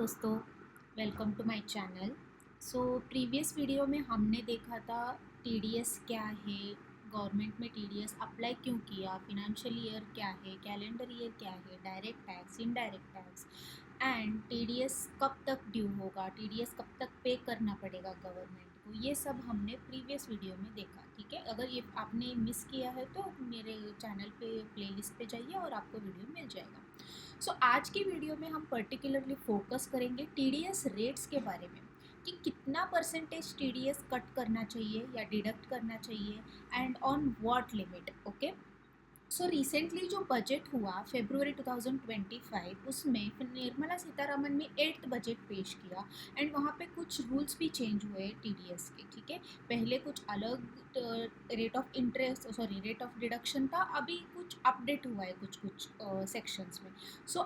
दोस्तों, welcome to my channel. Previous video में हमने देखा था टीडीएस क्या है, गवर्नमेंट में टीडीएस अप्लाई क्यों किया, फिनेंशियल ईयर क्या है, कैलेंडर ईयर क्या है, direct tax, indirect tax and TDS कब तक ड्यू होगा, टीडीएस कब तक पे करना पड़ेगा गवर्नमेंट को। ये सब हमने प्रीवियस वीडियो में देखा। ठीक है, अगर ये आपने मिस किया है तो मेरे चैनल पे प्लेलिस्ट पे जाइए और आपको वीडियो मिल जाएगा। आज की वीडियो में हम पर्टिकुलरली फोकस करेंगे टीडीएस रेट्स के बारे में कि कितना परसेंटेज टीडीएस कट करना चाहिए या डिडक्ट करना चाहिए and on what limit. Okay, recently जो बजट हुआ फरवरी 2025, उसमें फिर निर्मला सीतारमन ने 8th बजट पेश किया एंड वहाँ पे कुछ रूल्स भी चेंज हुए टीडीएस के। ठीक है, पहले कुछ अलग rate of interest rate of deduction था, अभी कुछ अपडेट हुआ है कुछ कुछ सेक्शंस में।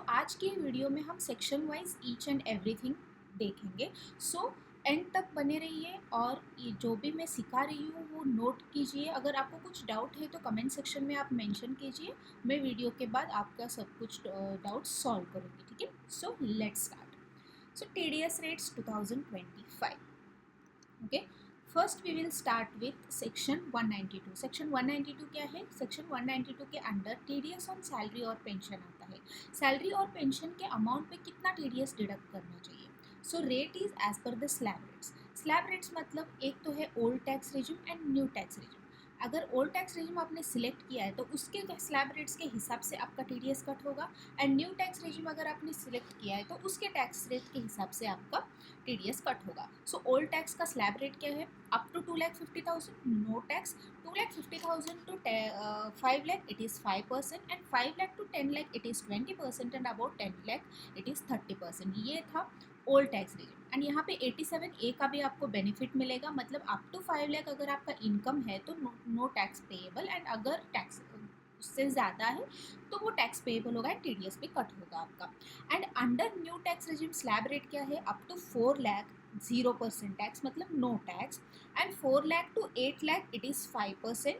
आज की वीडियो में हम section wise each and everything देखेंगे। एंड तक बने रहिए और ये जो भी मैं सिखा रही हूँ वो नोट कीजिए। अगर आपको कुछ डाउट है तो कमेंट सेक्शन में आप मेंशन कीजिए, मैं वीडियो के बाद आपका सब कुछ डाउट सॉल्व करूँगी। ठीक है, let's start. TDS rates 2025। Okay, first we will start with section 192। Section 192 क्या है? सेक्शन 192 के अंडर टीडीएस ऑन सैलरी और पेंशन आता है। सैलरी और पेंशन के अमाउंट पे कितना टीडीएस डिडक्ट करना चाहिए? Rate is as per the slab rates. Slab rates मतलब एक तो है old tax regime and new tax regime. अगर ओल्ड टैक्स रेजिम आपने सिलेक्ट किया है तो उसके स्लैब रेट्स के हिसाब से आपका टीडीएस कट होगा, एंड न्यू टैक्स रेजिम अगर आपने सिलेक्ट किया है तो उसके टैक्स रेट के हिसाब से आपका टीडीएस कट होगा। ओल्ड टैक्स का स्लैब रेट क्या है? Up to 2,50,000 no tax, 2,50,000 to 5 lakh it is 5%, and 5 lakh to 10 lakh it is 20%, and about 10 lakh it is 30%। ये था ओल्ड टैक्स रेजिम। एंड यहाँ पे 87A का भी आपको बेनिफिट मिलेगा, मतलब अप टू 5 लाख अगर आपका इनकम है तो नो टैक्स पेएबल, एंड अगर टैक्स उससे ज़्यादा है तो वो टैक्स पेएबल होगा एंड टीडीएस भी कट होगा आपका। And under new tax regime slab rate क्या है? अप टू 4 लाख 0% टैक्स, मतलब no tax, and 4 lakh to 8 lakh it is 5%,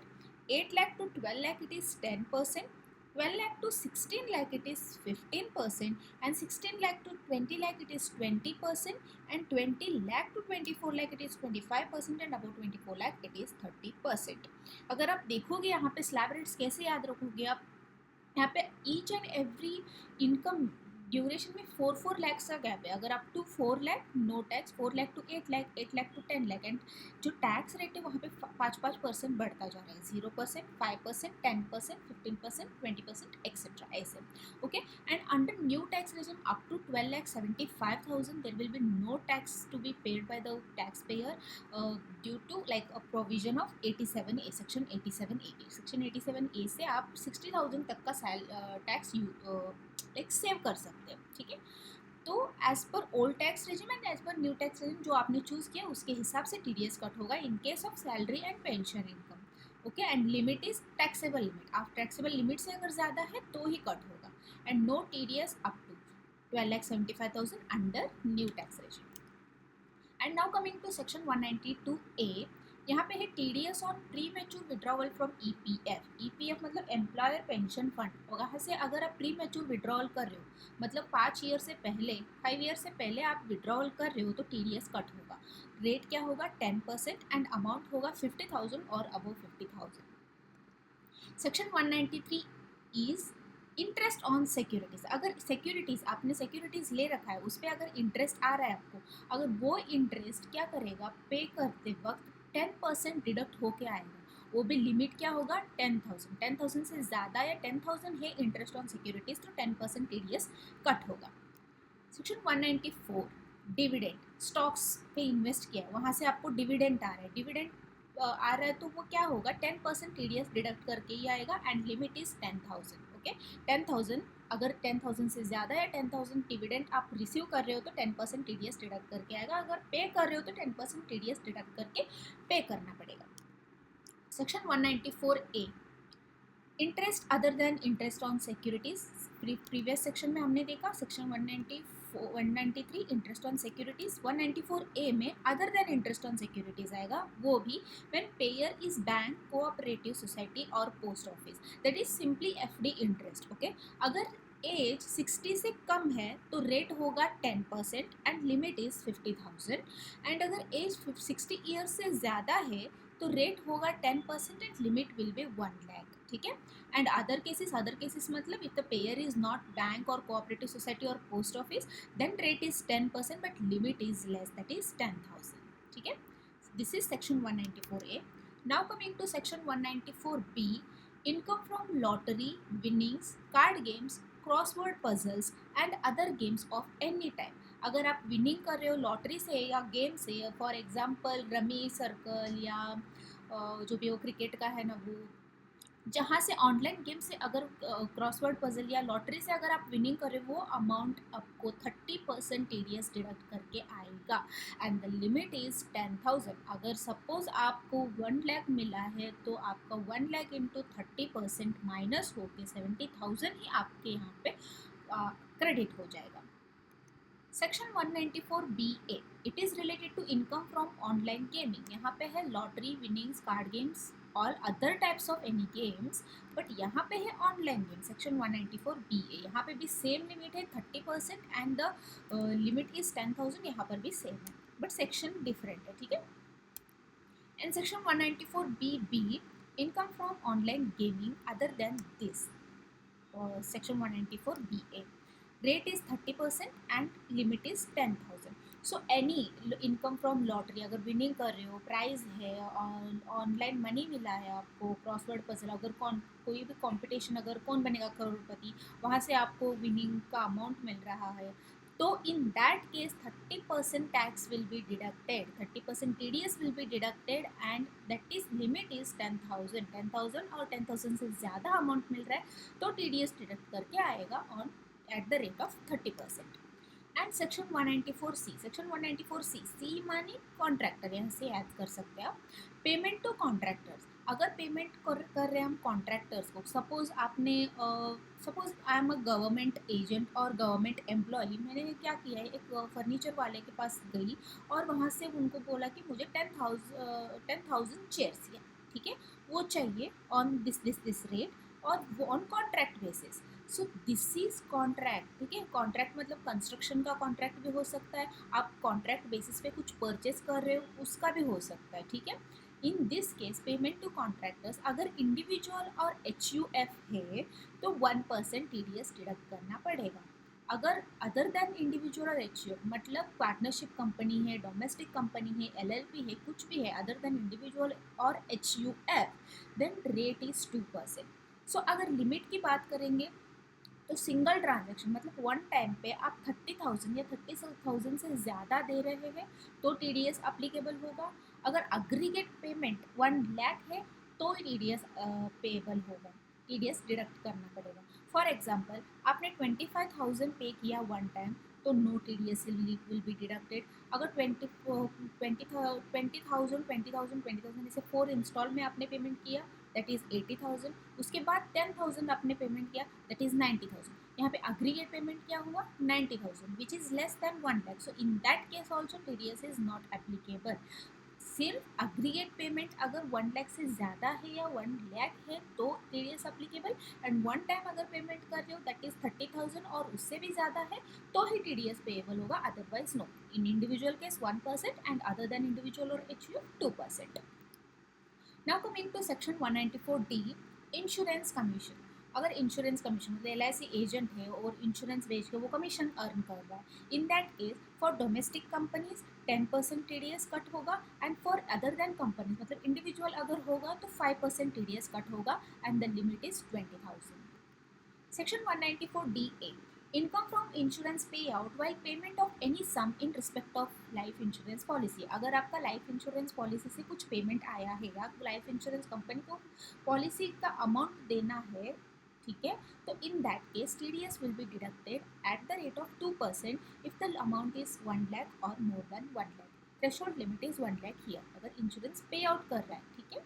8 lakh to 12 lakh it is 10%, 12 lakh to 16 lakh it is 15%, and 16 lakh to 20 lakh it is 20%, and 20 lakh to 24 lakh it is 25%, and above 24 lakh it is 30%। अगर आप देखोगे यहाँ पे slab rates कैसे याद रखोगे आप, यहाँ पे each and every income duration में 4 लैक्स का गैप है। अगर आप to 4 lakh no tax, 4 lakh to 8 lakh, 8 lakh to 10 lakh, and जो टैक्स रेट है वहाँ पे 5% बढ़ता जा रहा है, 0%, 5%, 10%, 15%, 20% एक्सेट्रा ऐसे। Okay, and under new tax regime up to 12,75,000 there will be no tax to be paid by the tax payer due to like a provision of 87A, section 87A। Section 87A से आप 60,000 तक का tax like save कर सकते हैं। ठीक है, तो as per old tax regime and as per new tax regime जो आपने चूज किया उसके हिसाब से टीडीएस कट होगा in case of salary and pension income. Okay, and limit is taxable limit. आप टैक्सेबल लिमिट से अगर ज़्यादा है तो ही कट होगा, and no TDS up to 12,75,000 under new tax regime. And now coming to section 192A, यहाँ पे है TDS on pre mature withdrawal from EPF. EPF मतलब एम्प्लॉयर पेंशन फंड। वहाँ से अगर आप प्री मैच्योर विड्रॉवल कर रहे हो, मतलब 5 ईयर से पहले, 5 ईयर से पहले आप विड्रॉवल कर रहे हो तो टीडीएस कट होगा। रेट क्या होगा? 10%, एंड अमाउंट होगा 50,000 और above 50,000। Section 193 is interest on securities. अगर सिक्योरिटीज आपने सिक्योरिटीज ले रखा है उस पर अगर इंटरेस्ट आ रहा है आपको, अगर वो इंटरेस्ट क्या करेगा? पे करते वक्त 10% डिडक्ट होके आएगा। वो भी लिमिट क्या होगा? 10,000। 10,000 से ज़्यादा या 10,000 है इंटरेस्ट ऑन सिक्योरिटीज तो 10% टीडीएस कट होगा। Section 194 dividend. स्टॉक्स पे इन्वेस्ट किया, वहाँ से आपको डिविडेंड आ रहा है, डिविडेंड आ रहा है तो वो क्या होगा? 10% टीडीएस डिडक्ट करके ही आएगा, एंड लिमिट इज 10,000। ओके, 10,000 अगर 10,000 से ज़्यादा या 10,000 डिविडेंड आप रिसीव कर रहे हो तो 10% टीडीएस डिडक्ट करके आएगा, अगर पे कर रहे हो तो 10% टीडीएस डिडक्ट करके पे करना पड़ेगा। Section 194A interest other than interest on securities. Previous section में हमने देखा section 193 interest on securities. 194A में other than interest on securities आएगा, वो भी when payer is bank, cooperative society और post office, that is simply FD interest. Okay, अगर age 60 से कम है तो रेट होगा 10% एंड लिमिट इज़ 50,000। एंड अगर एज 60 ईयर्स से ज़्यादा है तो रेट होगा 10% and limit will be 1 lakh. ठीक है। एंड अदर केसेस मतलब if the payer is not bank और कोऑपरेटिव सोसाइटी और post office then rate is 10% but limit is less, that is 10,000। ठीक है। This is section 194A। Now coming to section 194B, income from lottery, winnings, card games, crossword puzzles and other games of any type. अगर आप winning कर रहे हो lottery से या game से, फॉर एग्जांपल रमी सर्कल या जो भी वो क्रिकेट का है ना वो, जहाँ से ऑनलाइन गेम से अगर क्रॉसवर्ड पजल या लॉटरी से अगर आप विनिंग करें वो अमाउंट आपको 30% TDS डिडक्ट करके आएगा एंड द लिमिट इज़ 10,000। अगर सपोज आपको 1 लाख मिला है तो आपका 1 लाख इंटू 30% माइनस होके 70,000 ही आपके यहाँ पे क्रेडिट हो जाएगा। Section 194BA, it is related to income from online gaming. यहाँ पे है लॉटरी, विनिंग्स, कार्ड गेम्स और other types of any games, but यहाँ पे है ऑनलाइन गेम। सेक्शन 194BA, यहाँ पे भी सेम लिमिट है 30% एंड द लिमिट इज 10,000, यहाँ पर भी सेम है बट सेक्शन डिफरेंट है। ठीक है। And section 194BB, income from online gaming other than this. Section 194BA, rate is 30% and limit is 10,000। So any income from lottery, अगर winning कर रहे हो, प्राइज है और ऑनलाइन मनी मिला है आपको, क्रॉसवर्ड पजल, अगर कोई भी कंपटीशन, अगर कौन बनेगा करोड़पति, वहाँ से आपको विनिंग का अमाउंट मिल रहा है तो in that case 30% tax will be deducted, 30% TDS will be deducted and that is limit is 10,000। 10,000 और 10,000 से ज़्यादा अमाउंट मिल रहा है तो TDS डिडक्ट करके आएगा on at the rate of 30%। And section 194C, section 194C, सी मानी कॉन्ट्रैक्टर, यहाँ से ऐड कर सकते हैं आप। पेमेंट टू कॉन्ट्रैक्टर्स, अगर पेमेंट कर रहे हैं हम कॉन्ट्रैक्टर्स को, सपोज आपने suppose I am a government agent और गवर्नमेंट एम्प्लॉय, मैंने क्या किया है, एक फर्नीचर वाले के पास गई और वहाँ से उनको बोला कि मुझे 10,000 चेयर्स, ठीक है, वो चाहिए ऑन दिस रेट और वो on contract basis. So this is contract. ठीक है। कॉन्ट्रैक्ट मतलब कंस्ट्रक्शन का कॉन्ट्रैक्ट भी हो सकता है, आप कॉन्ट्रैक्ट बेसिस पे कुछ परचेज कर रहे हो उसका भी हो सकता है। ठीक है। In this case payment to contractors, अगर इंडिविजुअल और HUF है तो 1% TDS डिडक्ट करना पड़ेगा। अगर अदर देन इंडिविजुअल और HUF मतलब पार्टनरशिप कंपनी है, डोमेस्टिक कंपनी है, LLP है, कुछ भी है अदर देन इंडिविजुअल और HUF, देन रेट इज 2%। सो अगर लिमिट की बात करेंगे तो सिंगल ट्रांजैक्शन मतलब वन टाइम पे आप 30,000 या 30,000 से ज़्यादा दे रहे हैं तो TDS अप्लीकेबल होगा। अगर अग्रीगेट पेमेंट 1 लाख है तो TDS पेएबल होगा, TDS डिडक्ट करना पड़ेगा। फॉर एग्जांपल आपने 25,000 पे किया वन टाइम तो no TDS will be deducted. अगर 20,000 ऐसे 4 इंस्टॉल में आपने पेमेंट किया दैट इज़ 80,000, उसके बाद 10,000 आपने पेमेंट किया दैट इज़ 90,000। यहाँ पे अग्रीगेट पेमेंट क्या हुआ 90,000 which is less than 1 lakh. So in that case also TDS is not applicable. सिर्फ अग्रीगेट पेमेंट अगर 1 लाख से ज़्यादा है या 1 लाख है तो TDS applicable, and one time अगर पेमेंट कर रहे हो दैट इज़ 30,000 और उससे भी ज़्यादा है तो ही TDS पेएबल होगा, otherwise no. In individual case 1% and other than individual और HUF 2%। Now coming to section 194D, insurance commission. अगर इंश्योरेंस कमीशन मतलब LIC एजेंट है और इंश्योरेंस बेच के वो कमीशन अर्न कर रहा है, in that case for domestic companies 10% TDS cut होगा and for other than companies मतलब इंडिविजुअल अगर होगा तो 5% TDS कट होगा and the limit is 20,000। Section 194DA, income from insurance payout while payment of any sum in respect of life insurance policy। अगर आपका life insurance policy से कुछ payment आया है या लाइफ इंश्योरेंस कंपनी को पॉलिसी का अमाउंट देना है, ठीक है, तो in that case TDS will be deducted at the rate of 2% if the amount is 1 lakh और more than 1 lakh. Threshold limit is 1 lakh here अगर इंश्योरेंस पे आउट कर रहा है। ठीक है।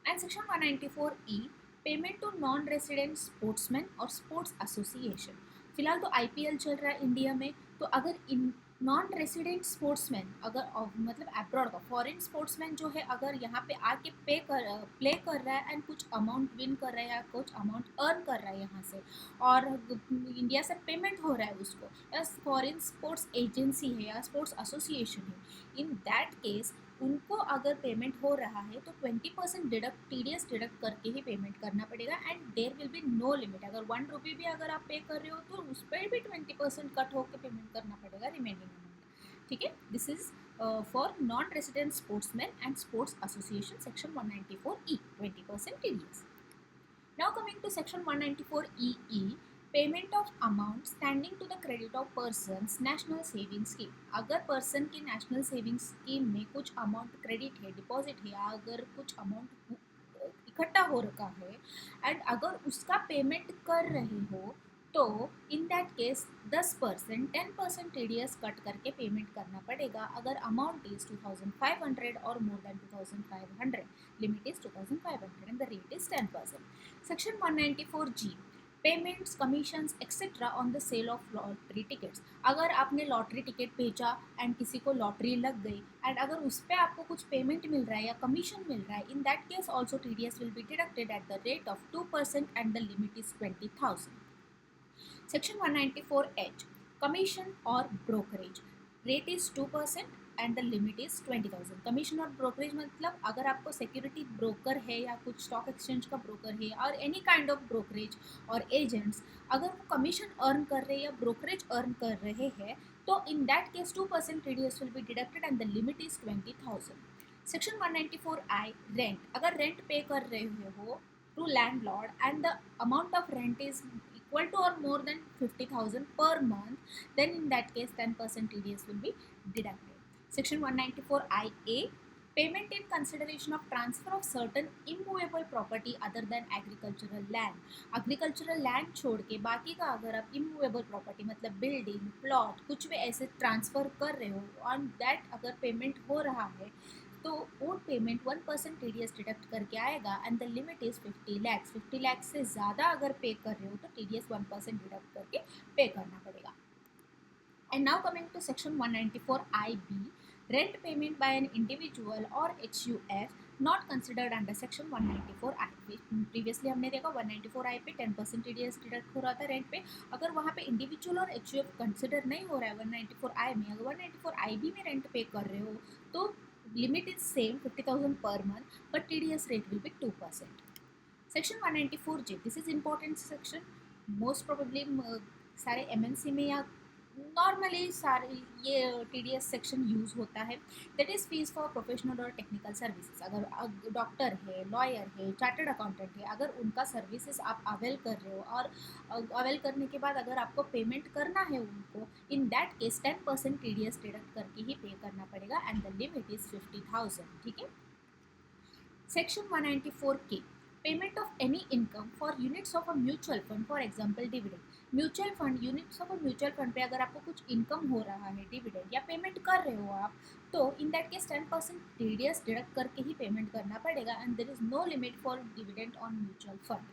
And section 194E, payment to non resident sportsman और sports association. फिलहाल तो IPL चल रहा है इंडिया में, तो अगर इन नॉन रेसिडेंट स्पोर्ट्समैन अगर मतलब अब्रॉड का फॉरेन स्पोर्ट्समैन जो है अगर यहाँ पे आके प्ले कर रहा है एंड कुछ अमाउंट विन कर रहा है या कुछ अमाउंट अर्न कर रहा है यहाँ से और इंडिया से पेमेंट हो रहा है उसको, या फॉरेन स्पोर्ट्स एजेंसी है या स्पोर्ट्स एसोसिएशन है, इन दैट केस उनको अगर पेमेंट हो रहा है तो 20% डिडक्ट टीडीएस डिडक्ट करके ही पेमेंट करना पड़ेगा and there will be no limit. अगर 1 रुपी भी अगर आप पे कर रहे हो तो उस पर भी 20% कट होकर पेमेंट करना पड़ेगा रिमेनिंग अमाउंट। ठीक है, this is for non resident sportsman and sports association section 194E 20% TDS. Now coming to section 194EE, payment of amount standing to the credit of persons national saving scheme. अगर person की national saving scheme में कुछ amount credit है, deposit है, या अगर कुछ amount इकट्ठा हो रखा है एंड अगर उसका पेमेंट कर रहे हो तो in that case 10% 10% TDS cut करके पेमेंट करना पड़ेगा अगर अमाउंट इज 2500 और more than 2500, limit is 2500 and the rate is 10%। Section 194G, payments commissions etcetera on the sale of lottery tickets. अगर आपने लॉटरी टिकट बेचा एंड किसी को लॉटरी लग गई एंड अगर उस पर आपको कुछ पेमेंट मिल रहा है या कमीशन मिल रहा है, in that case also TDS will be deducted at the rate of 2% and the limit is 20,000। Section 194H, commission or brokerage, rate is 2% and the limit is 20,000। Commission और ब्रोकरेज मतलब अगर आपको security broker है या कुछ stock exchange का broker है और एनी काइंड ऑफ ब्रोकरेज और एजेंट्स अगर वो कमीशन अर्न कर रहे हैं या ब्रोकरेज अर्न कर रहे हैं तो in that case 2% TDS will be deducted and the limit is 20,000। Section 194I, rent. अगर रेंट पे कर रहे हो to landlord and the amount of rent is equal to or more than 50,000 per month, then in that case 10% TDS will be deducted. Section 194IA, payment in consideration of transfer of certain immovable property other than agricultural land। agricultural land छोड़ के बाकी का अगर आप immovable property मतलब building plot कुछ भी ऐसे ट्रांसफ़र कर रहे हो ऑन दैट अगर पेमेंट हो रहा है तो वो पेमेंट 1% टीडीएस डिडक्ट करके आएगा and the limit is 50 lakhs। 50 lakhs से ज़्यादा अगर पे कर रहे हो तो टीडीएस 1% डिडक्ट करके पे करना पड़ेगा। And now coming to section 194IB, rent payment by an individual और HUF not considered under section 194I। Previously हमने देखा 194I पे 10% टीडीएस डिडक्ट हो रहा था रेंट पे, अगर वहाँ पे इंडिविजुअल और HUF कंसिडर नहीं हो रहा है 194I में, अगर 194IB में रेंट पे कर रहे हो तो limit is same 50,000 per month but TDS rate will be 2%। Section 194J, this is important section, most probably सारे MNC में या नॉर्मली सारे ये TDS सेक्शन यूज़ होता है। That is fees for professional और टेक्निकल सर्विसेज। अगर डॉक्टर है, लॉयर है, चार्टर्ड अकाउंटेंट है, अगर उनका सर्विसेज आप अवेल कर रहे हो और अवेल करने के बाद अगर आपको पेमेंट करना है उनको, इन दैट केस 10% TDS डिडक्ट करके ही पे करना पड़ेगा एंड द लिमिट इज़ 50,000। ठीक है। Section 194K, payment of any income for units of a mutual fund, for example dividend. Mutual fund, units of a mutual fund पे अगर आपको कुछ इनकम हो रहा है डिविडेंड या पेमेंट कर रहे हो आप तो in that case 10% TDS deduct करके ही पेमेंट करना पड़ेगा and there is no limit for dividend on mutual fund.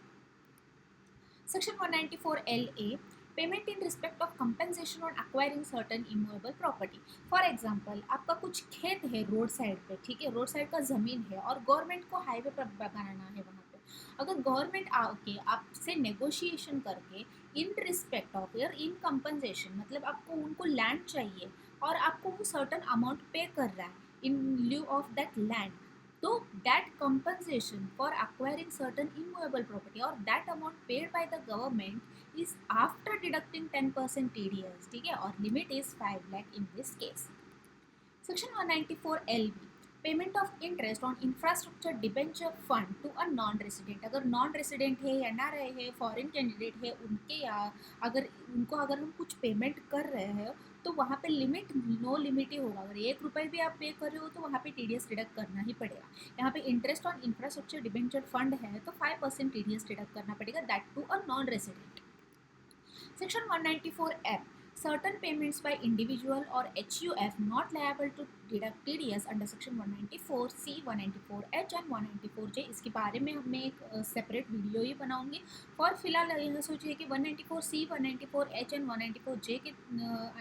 Section 194LA, payment in respect of compensation on acquiring certain immovable property. For example आपका कुछ खेत है रोड साइड पे, ठीक है, रोड साइड का ज़मीन है और गवर्नमेंट को हाईवे पर बनाना है वहाँ पे, अगर गवर्नमेंट आके आपसे नेगोशिएशन करके इन रिस्पेक्ट ऑफ या इन कंपनसेशन मतलब आपको उनको लैंड चाहिए और आपको वो सर्टन अमाउंट पे कर रहा है इन ल्यू ऑफ दैट लैंड, तो that compensation for acquiring certain immovable property or that amount paid by the government is after deducting 10% TDS, ठीक है, और limit is 5 lakh in this case। Section 194LB, payment of interest on infrastructure debenture fund to a non resident. अगर non resident है या ना रहे है, foreign candidate है उनके या अगर उनको अगर हम कुछ पेमेंट कर रहे हैं तो वहाँ पे लिमिट नो लिमिट ही होगा। अगर 1 रुपये भी आप पे कर रहे हो तो वहाँ पे TDS डिडक्ट करना ही पड़ेगा। यहाँ पे interest on infrastructure debenture fund है तो 5% TDS डिडक्ट करना पड़ेगा, that to a non resident. Section 194F, Certain payments by individual or HUF not liable to deduct TDS under section 194C, 194H and 194J. इसके बारे में मैं एक separate video ही बनाऊंगी। फॉर फिलहाल यह सोचिए कि 194C, 194H एंड 194J के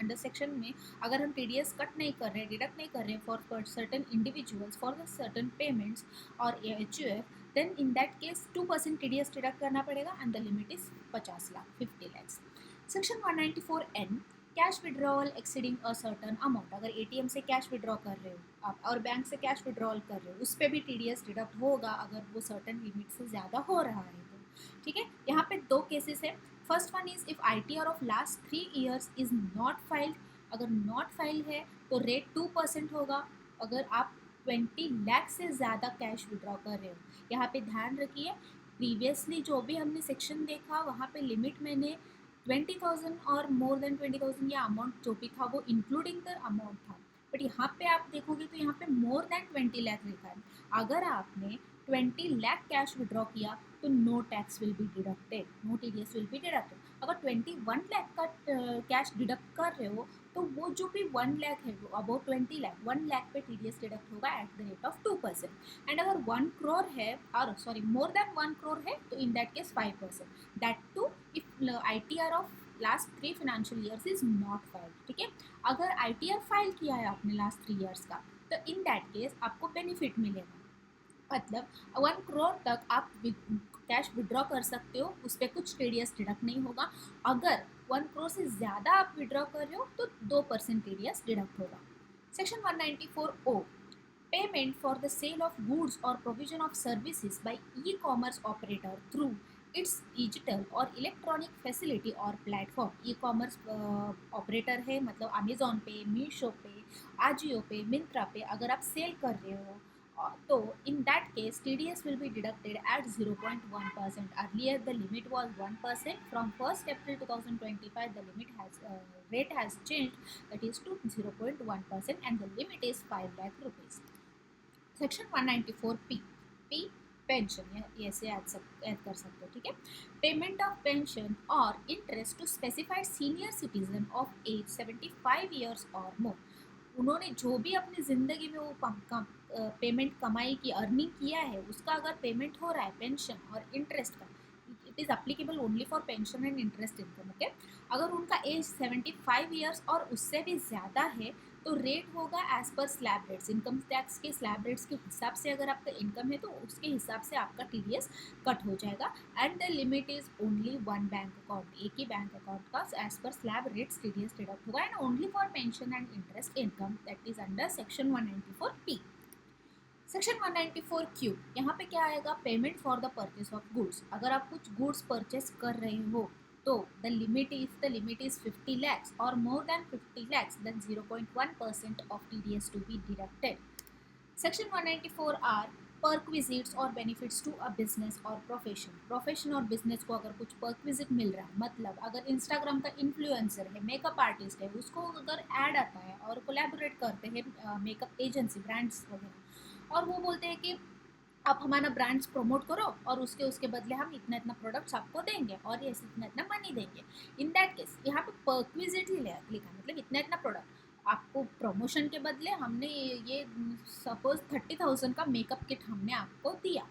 अंडर सेक्शन में अगर हम TDS कट नहीं कर रहे हैं, डिडक्ट नहीं कर रहे हैं for certain individuals for the certain payments और HUF, then in that case 2% TDS deduct करना पड़ेगा and the limit is 50 lakh 50 lakhs. Section 194N, cash withdrawal exceeding a certain amount. अगर एटीएम से कैश विड्रॉ कर रहे हो आप और बैंक से कैश विड्रॉल कर रहे हो, उस पर भी टीडीएस डिडक्ट होगा अगर वो सर्टन लिमिट से ज़्यादा हो रहा है तो। ठीक है, यहाँ पे दो केसेस है। First one is if ITR of last 3 years is not filed. अगर नॉट फाइल है तो रेट 2% होगा अगर आप 20 लाख से ज़्यादा कैश विड्रॉ कर रहे हो। यहाँ पे ध्यान रखिए, प्रीवियसली जो भी हमने सेक्शन देखा वहाँ पे लिमिट मैंने 20,000 और मोर देन 20,000 या अमाउंट जो भी था वो इंक्लूडिंग द अमाउंट था, बट यहाँ पे आप देखोगे तो यहाँ पे मोर देन 20 लाख लिखा है। अगर आपने 20 लाख कैश विड्रॉ किया तो no tax will be deducted, no TDS will be deducted. अगर 21 लाख का कैश डिडक्ट कर रहे हो तो वो जो भी 1 लाख है वो अबाउट 20 लाख 1 लाख पे TDS डिडक्ट होगा eight the rate of 2%। And अगर 1 करोड़ है और सॉरी मोर देन 1 करोड़ है तो in that case 5%, that to if ITR of last 3 financial years is not filed. ठीक है, अगर ITR फाइल किया है आपने लास्ट 3 years का तो इन दैट केस आपको बेनिफिट मिलेगा। मतलब 1 करोड़ तक आप कैश विड्रॉ कर सकते हो, उस पर कुछ TDS डिडक्ट नहीं होगा। अगर 1 करोड़ से ज़्यादा आप विड्रॉ कर रहे हो तो 2% TDS डिडक्ट होगा। Section 194O, payment for the sale of goods और provision of services by e-commerce operator through its digital और इलेक्ट्रॉनिक फैसिलिटी और प्लेटफॉर्म। ई-कॉमर्स ऑपरेटर है मतलब अमेजोन पे, मीशो पे, आजियो पे, मिंत्रा पे अगर आप सेल कर रहे हो तो in that case TDS will be deducted at 0.1%. Earlier the limit was 1%. From 1st April 2025 the limit has rate has changed, that is to 0.1% and the limit is 5 lakh rupees. Section 194P, P pension ऐसे add कर सकते हो। ठीक है, payment of pension और interest to specified senior citizen of age 75 years और मोर। उन्होंने जो भी अपनी ज़िंदगी में वो पेमेंट कमाई की अर्निंग किया है उसका अगर पेमेंट हो रहा है पेंशन और इंटरेस्ट का, it is applicable only for pension and interest income. Okay, अगर उनका एज 75 years और उससे भी ज़्यादा है तो रेट होगा as per slab rates, income tax के स्लैब रेट्स के हिसाब से अगर आपका इनकम है तो उसके हिसाब से आपका TDS कट हो जाएगा। And the limit is only 1 bank account, एक ही बैंक अकाउंट का as per slab rates TDS deduct होगा and only for pension and interest income, that is under section 194P। Section 194Q, यहाँ पे क्या आएगा, payment for the purchase of goods. अगर आप कुछ गुड्स परचेस कर रहे हो तो द लिमिट इज 50 lakhs और more than 50 lakhs then 0.1% of TDS to be deducted. Section 194R, perquisites और बेनिफिट्स टू अ बिजनेस और प्रोफेशन और बिजनेस को अगर कुछ पर्क्विजिट मिल रहा है, मतलब अगर इंस्टाग्राम का इन्फ्लुएंसर है, मेकअप आर्टिस्ट है, उसको अगर ऐड आता है और कोलैबोरेट करते हैं मेकअप एजेंसी ब्रांड्स वगैरह और वो बोलते हैं कि आप हमारा ब्रांड्स प्रमोट करो और उसके बदले हम इतना इतना प्रोडक्ट्स आपको देंगे और ये इतना इतना मनी देंगे। इन दैट केस यहाँ पे पर्क्विजिट ही लिखा, मतलब इतना इतना प्रोडक्ट आपको प्रमोशन के बदले हमने ये सपोज 30,000 का मेकअप किट हमने आपको दिया।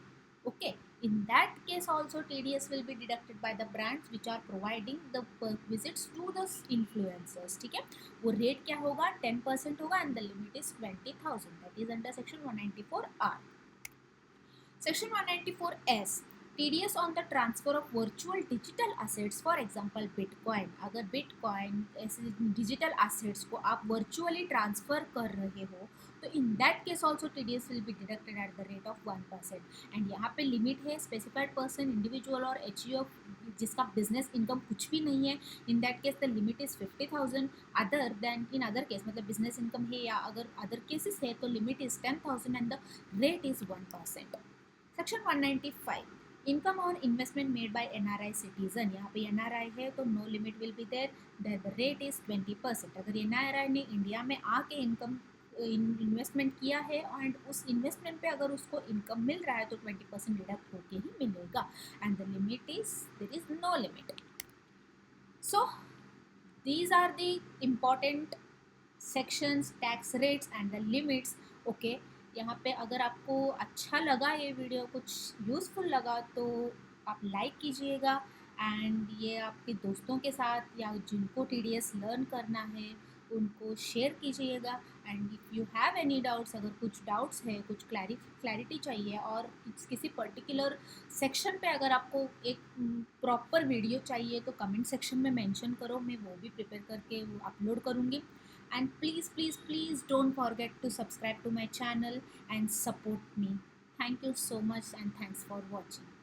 Okay, in that case also TDS will be deducted by the brands which are providing the perquisites to the influencers. ठीक है, वो रेट क्या होगा, 10% होगा and the limit is 20,000, that is under section 194R। Section 194S, TDS on the transfer of virtual digital assets, for example Bitcoin। अगर Bitcoin ऐसे digital assets को आप virtually transfer कर रहे हो तो in that case also TDS will be deducted at the rate of 1%। and यहाँ पे लिमिट है specified person, individual और HUF जिसका business income कुछ भी नहीं है, in that case the limit is 50,000। other than in other case मतलब business income है या अगर other cases है तो limit is 10,000 and the rate is 1%। Section 195, income on investment made by NRI citizen. यहाँ पे NRI है तो no limit will be there, the rate is 20%। अगर NRI ने इंडिया में आके इनकम इन्वेस्टमेंट किया है एंड उस इन्वेस्टमेंट पे अगर उसको इनकम मिल रहा है तो 20% डिडक्ट होके ही मिलेगा and the limit is there is no limit. So these are the important sections, tax rates and the limits. Okay, यहाँ पे अगर आपको अच्छा लगा ये वीडियो, कुछ यूज़फुल लगा, तो आप लाइक कीजिएगा एंड ये आपके दोस्तों के साथ या जिनको टीडीएस लर्न करना है उनको शेयर कीजिएगा। And if you have any doubts, अगर कुछ डाउट्स है, कुछ क्लैरिटी चाहिए और किसी पर्टिकुलर सेक्शन पे अगर आपको एक प्रॉपर वीडियो चाहिए तो कमेंट सेक्शन में मेंशन करो, मैं वो भी प्रिपेयर करके वो अपलोड करूँगी। And please don't forget to subscribe to my channel and support me. Thank you so much and thanks for watching.